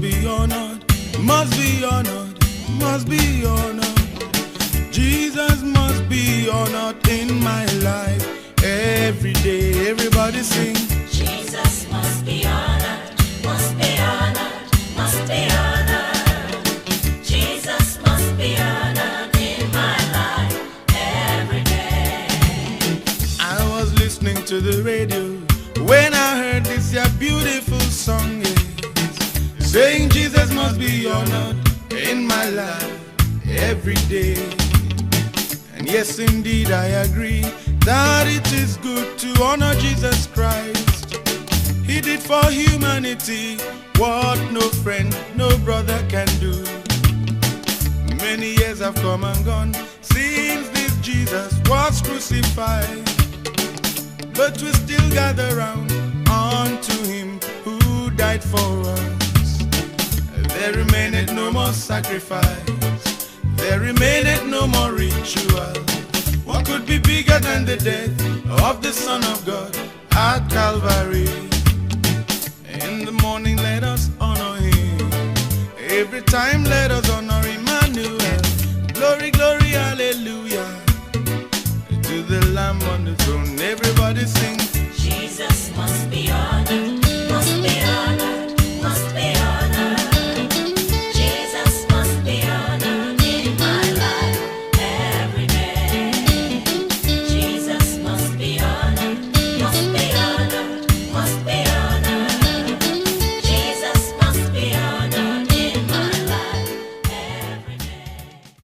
be honored, must be honored, must be honored. Jesus must be honored in my life every day. Everybody sing. Jesus must be honored, must be honored, must be honored. Jesus must be honored in my life every day. I was listening to the radio when I heard this beautiful song, yes, saying Jesus must be honored in my life every day. And yes, indeed, I agree that it is good to honor Jesus Christ. He did for humanity what no friend, no brother can do. Many years have come and gone since this Jesus was crucified, but we still gather round unto him who died for us. There remaineth no more sacrifice, there remaineth no more ritual. What could be bigger than the death of the Son of God at Calvary? In the morning let us honor him, every time let us